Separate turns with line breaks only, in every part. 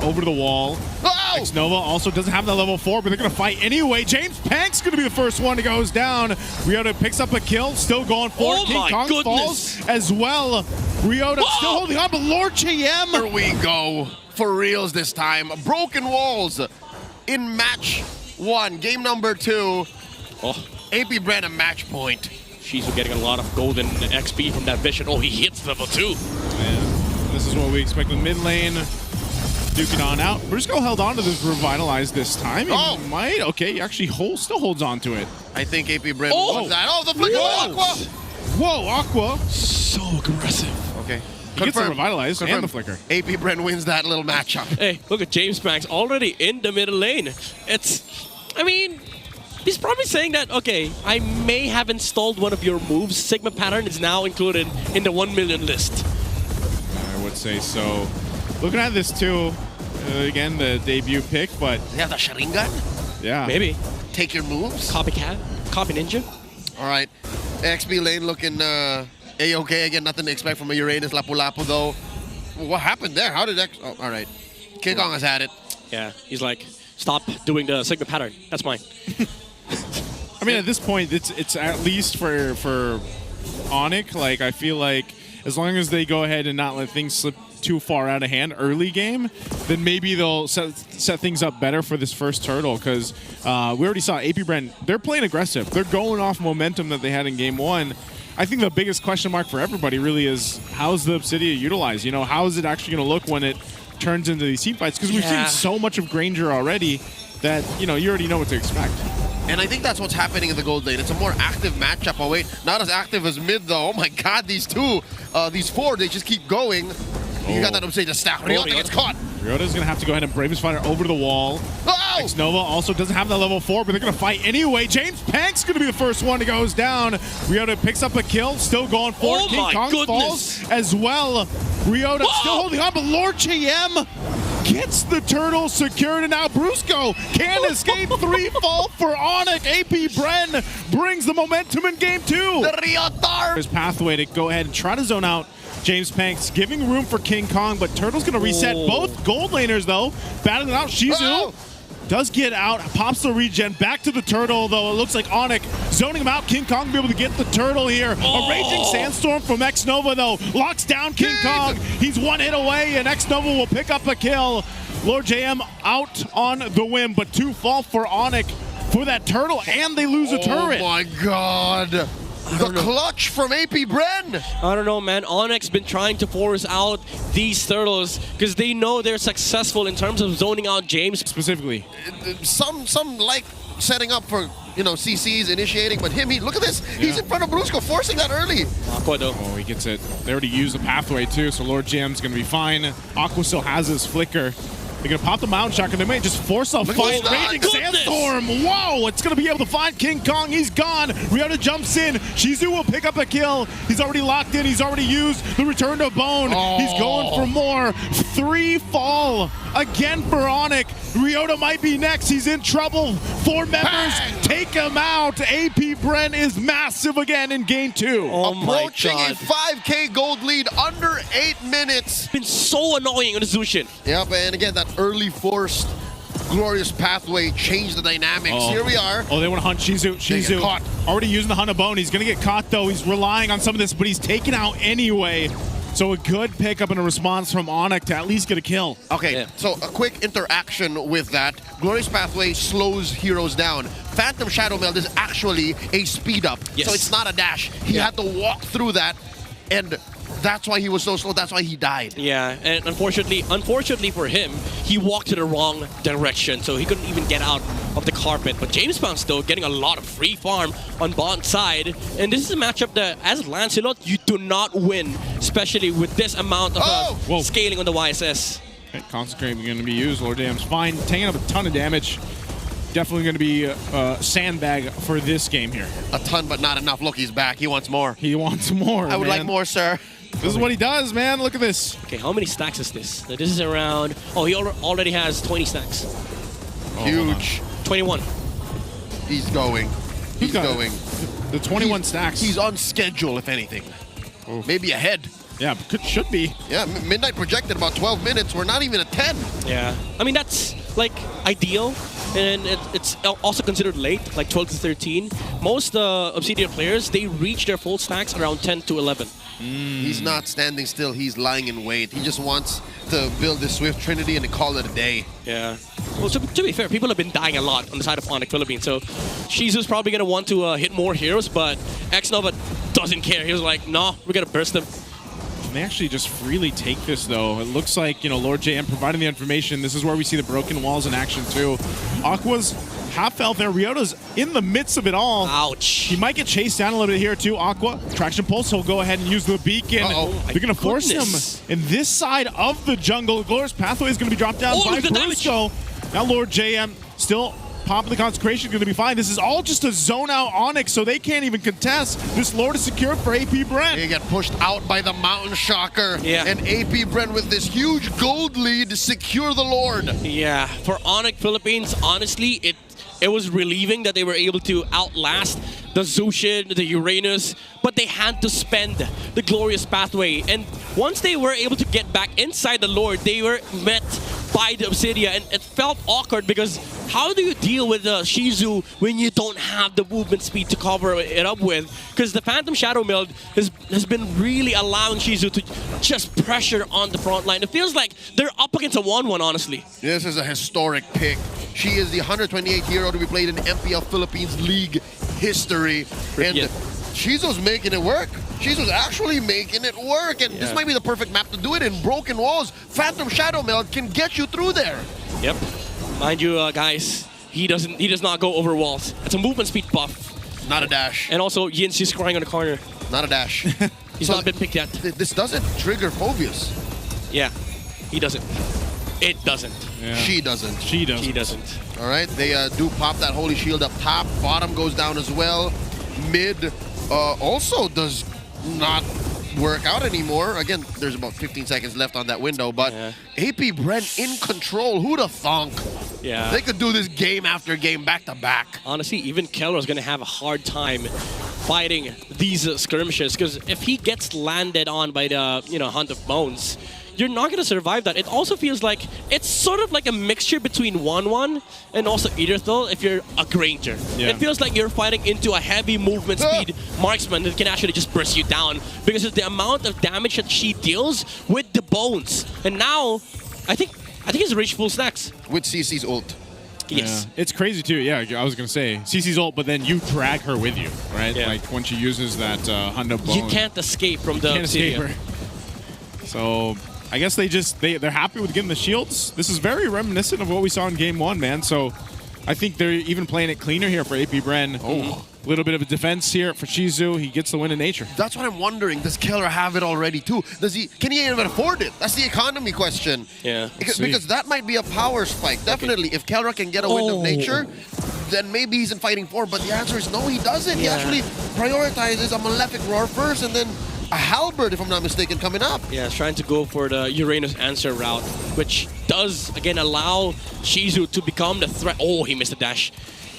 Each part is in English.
over to the wall.
Oh!
Nova also doesn't have that level 4, but they're going to fight anyway. James Pank's going to be the first one that goes down. Ryota picks up a kill, still going for it. King Kong falls as well. Ryota still holding on, but Lord JM.
Here we go. For reals this time. Broken walls in match 1, game number 2.
Oh.
Apbren a match point.
She's getting a lot of golden XP from that vision. Oh, he hits level 2.
Man, this is what we expect in mid lane. Duking on out. Brusco held on to this Revitalize this time. He might. Okay, he actually still holds on to it.
I think Apbren wants that. Oh, the flicker of Aqua!
Whoa, Aqua.
So aggressive.
Okay.
He gets the Revitalize and the flicker.
Apbren wins that little matchup.
Hey, look at James Banks already in the middle lane. I mean, he's probably saying that, okay, I may have installed one of your moves. Sigma pattern is now included in the 1 million list.
I would say so. Looking at this too, again, the debut pick, but...
They have the Sharingan?
Yeah.
Maybe.
Take your moves?
Copycat? Copy ninja?
All right. XB lane looking A-okay. Again, nothing to expect from a Uranus Lapu-Lapu, though. What happened there? How did that... Oh, all right. King Kong has had it.
Yeah, he's like, stop doing the Sigma pattern. That's mine.
I mean, at this point, it's at least for Onic. Like, I feel like as long as they go ahead and not let things slip too far out of hand early game, then maybe they'll set things up better for this first turtle, because we already saw Apbren, they're playing aggressive. They're going off momentum that they had in game 1. I think the biggest question mark for everybody really is, how's the Obsidia utilized? You know, how is it actually going to look when it turns into these team fights? Because we've seen so much of Granger already that, you know, you already know what to expect.
And I think that's what's happening in the gold lane. It's a more active matchup. Oh wait, not as active as mid though. Oh my god, these 4, they just keep going. You got that Obsidia stack. Ryota gets caught.
Ryota's gonna have to go ahead and brave his fighter over to the wall.
Oh!
Nova also doesn't have that level 4, but they're gonna fight anyway. James Pank's gonna be the first one that goes down. Ryota picks up a kill, still going for it. King Kong falls as well. Ryota still holding on, but Lord JM gets the turtle secured, and now Brusco can't escape. 3 fall for Onic. Apbren brings the momentum in game 2.
The Ryotar!
His pathway to go ahead and try to zone out James Panks, giving room for King Kong, but Turtle's gonna reset both gold laners though. Battling out Shizu. Does get out, pops the regen, back to the turtle, though it looks like Onic zoning him out. King Kong be able to get the turtle here. A raging sandstorm from X-Nova, though, locks down King Kong. He's 1 hit away, and X-Nova will pick up a kill. Lord JM out on the whim, but 2 fall for Onic for that turtle, and they lose a turret.
Oh my god. The clutch from Apbren.
I don't know, man. Onyx been trying to force out these turtles because they know they're successful in terms of zoning out James.
Specifically.
Some like setting up for, you know, CCs initiating, but look at this. He's in front of Brusco, forcing that early.
Aqua though.
Oh, he gets it. They already used the pathway too, so Lord JM's gonna be fine. Aqua still has his flicker. They're gonna pop the mountain shotgun. They may just force a fight. Raging sandstorm. Whoa! It's gonna be able to find King Kong. He's gone. Ryota jumps in. Shizu will pick up a kill. He's already locked in. He's already used the return to bone. He's going for more. 3 fall again for Onic. Ryota might be next. He's in trouble. 4 members take him out. Apbren is massive again in game 2.
Approaching a 5K gold lead under 8 minutes.
Been so annoying on the Zushin.
Yep, and again that early forced glorious pathway changed the dynamics. Here we are.
Oh, they want to hunt Shizu. Shizu
caught.
Already using the Hunt of Bone. He's going to get caught, though. He's relying on some of this, but he's taken out anyway. So a good pickup and a response from Onic to at least get a kill.
Okay, so a quick interaction with that. Glorious Pathway slows heroes down. Phantom Shadow Meld is actually a speed up.
Yes.
So it's not a dash. He had to walk through that, and that's why he was so slow. That's why he died.
Yeah, and unfortunately for him, he walked to the wrong direction, so he couldn't even get out of the carpet. But James Bounce, though, getting a lot of free farm on bot side. And this is a matchup that, as Lancelot, you do not win, especially with this amount of scaling on the YSS.
Okay, Consecrate going to be used. Lord JM's fine, taking up a ton of damage. Definitely going to be a sandbag for this game here.
A ton, but not enough. Look, he's back. He wants more.
He wants more,
I would like more, sir.
This is what he does, man. Look at this.
Okay, how many stacks is this? So this is around... Oh, he already has 20 stacks.
Huge.
21.
He's going. He's going.
The 21 stacks.
He's on schedule, if anything. Maybe ahead.
Yeah, should be.
Yeah, Midnight projected about 12 minutes. We're not even at 10.
Yeah. I mean, that's like ideal. And it's also considered late, like 12 to 13. Most Obsidia players, they reach their full stacks around 10 to 11.
He's not standing still. He's lying in wait. He just wants to build this Swift Trinity and call it a day.
Yeah. Well, to be fair, people have been dying a lot on the side of Onic Philippines. So Shizu's probably going to want to hit more heroes, but Xnova doesn't care. He was like, no, we're going to burst them.
They actually just freely take this, though. It looks like, Lord JM providing the information. This is where we see the broken walls in action, too. Aqua's half health there. Ryota's in the midst of it all.
Ouch.
He might get chased down a little bit here, too. Aqua, traction pulse. He'll go ahead and use the beacon. They're going to force him in this side of the jungle. Glorious Pathway is going to be dropped down by Brusco. Now Lord JM still popping the consecration, going to be fine. This is all just a zone out Onic, so they can't even contest. This Lord is secured for Apbren.
They get pushed out by the Mountain Shocker.
Yeah.
And Apbren with this huge gold lead to secure the Lord.
Yeah, for Onic Philippines, honestly, it was relieving that they were able to outlast the Zushin, the Uranus, but they had to spend the Glorious Pathway. And once they were able to get back inside the Lord, they were met by the Obsidia, and it felt awkward because how do you deal with Shizu when you don't have the movement speed to cover it up with? Because the Phantom Shadow Meld has been really allowing Shizu to just pressure on the front line. It feels like they're up against a 1-1, honestly.
This is a historic pick. She is the 128th hero to be played in MPL Philippines League history. And Shizu's making it work. Shizu's actually making it work. And this might be the perfect map to do it in. Broken walls. Phantom Shadow Meld can get you through there.
Yep. Mind you, guys, he does not go over walls. It's a movement speed buff.
Not a dash.
And also, Yin's just crying on the corner.
Not a dash.
He's not been picked yet.
This doesn't trigger Phobius.
Yeah, he doesn't. It doesn't.
Yeah.
She doesn't.
She doesn't.
He doesn't.
All right, they do pop that Holy Shield up top. Bottom goes down as well. Mid also does not work out anymore. Again, there's about 15 seconds left on that window, but Apbren in control. Who'd have thunk?
Yeah.
They could do this game after game back to back.
Honestly, even Keller is going to have a hard time fighting these skirmishes because if he gets landed on by the Hunt of Bones, you're not going to survive that. It also feels like it's sort of like a mixture between 1-1 and also Aetherthal if you're a Granger.
Yeah.
It feels like you're fighting into a heavy movement speed marksman that can actually just burst you down because of the amount of damage that she deals with the bones. And now, I think he's reached full stacks.
With CC's ult.
Yes.
Yeah. It's crazy too. Yeah, I was gonna say CC's ult, but then you drag her with you, right?
Yeah.
Like when she uses that Hunt of Bones.
You can't escape from the
Can't escape
Obsidia.
her. So I guess they're happy with getting the shields. This is very reminiscent of what we saw in Game 1, man. So I think they're even playing it cleaner here for Apbren. A little bit of a defense here for Shizu. He gets the win in nature.
That's what I'm wondering. Does Keller have it already too? Can he even afford it? That's the economy question.
Yeah.
Because that might be a power spike. Definitely. If Keller can get a win of nature, then maybe he's in fighting form. But the answer is no, he doesn't. He actually prioritizes a Malefic Roar first and then a Halberd, if I'm not mistaken, coming up.
Yeah, he's trying to go for the Uranus answer route, which does, again, allow Shizu to become the threat. Oh, he missed a dash.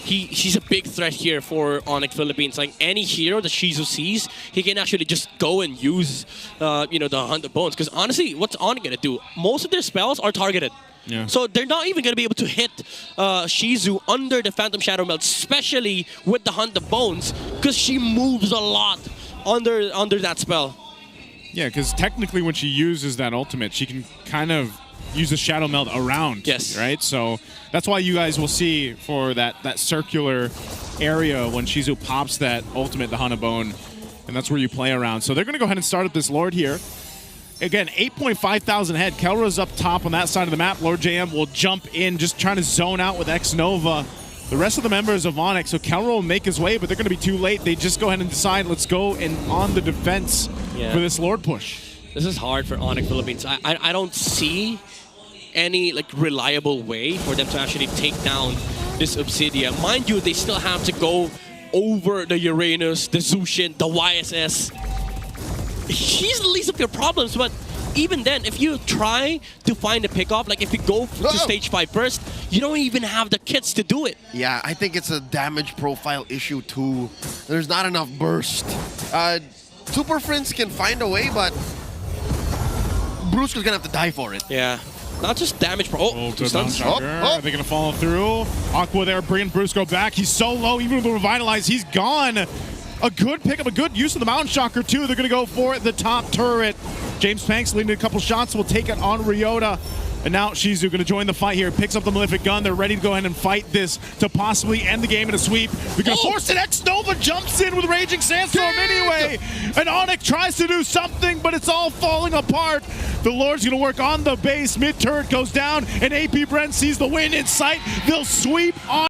He's a big threat here for Onic Philippines. Like any hero that Shizu sees, he can actually just go and use, the Hunt of Bones. Because honestly, what's Onic gonna do? Most of their spells are targeted.
Yeah.
So they're not even gonna be able to hit Shizu under the Phantom Shadow Meld, especially with the Hunt of Bones, because she moves a lot under that spell.
Yeah, because technically when she uses that ultimate, she can kind of use the Shadow Meld around.
Yes.
Right? So that's why you guys will see for that circular area when Shizu pops that ultimate, the Hunt of Bone, and that's where you play around. So they're going to go ahead and start up this Lord here. Again, 8.5 thousand head. Kelra's up top on that side of the map. Lord JM will jump in, just trying to zone out with Xnova. The rest of the members of Onic, so Kelra will make his way, but they're going to be too late. They just go ahead and decide, let's go and on the defense for this Lord push.
This is hard for Onic Philippines. I don't see any reliable way for them to actually take down this Obsidia. Mind you, they still have to go over the Uranus, the Zushin, the YSS. He's the least of your problems, but even then, if you try to find a pickoff, like if you go to stage 5 first, you don't even have the kits to do it.
Yeah, I think it's a damage profile issue too. There's not enough burst. Super Friends can find a way, but Brusco's gonna have to die for it.
Yeah. Not just damage, bro. Oh, two
good
stuns.
bounce shocker. Are they going to follow through? Aqua there bringing Brusco back. He's so low, even with the Revitalize, he's gone. A good pickup, a good use of the Mountain Shocker, too. They're going to go for the top turret. James Panks leading a couple shots, will take it on Ryota. And now Shizu going to join the fight here. Picks up the Malefic Gun. They're ready to go ahead and fight this to possibly end the game in a sweep. They're going to force it. X-Nova jumps in with Raging Sandstorm anyway. And Onic tries to do something, but it's all falling apart. The Lord's going to work on the base. Mid-turret goes down, and Apbren sees the win in sight. They'll sweep on.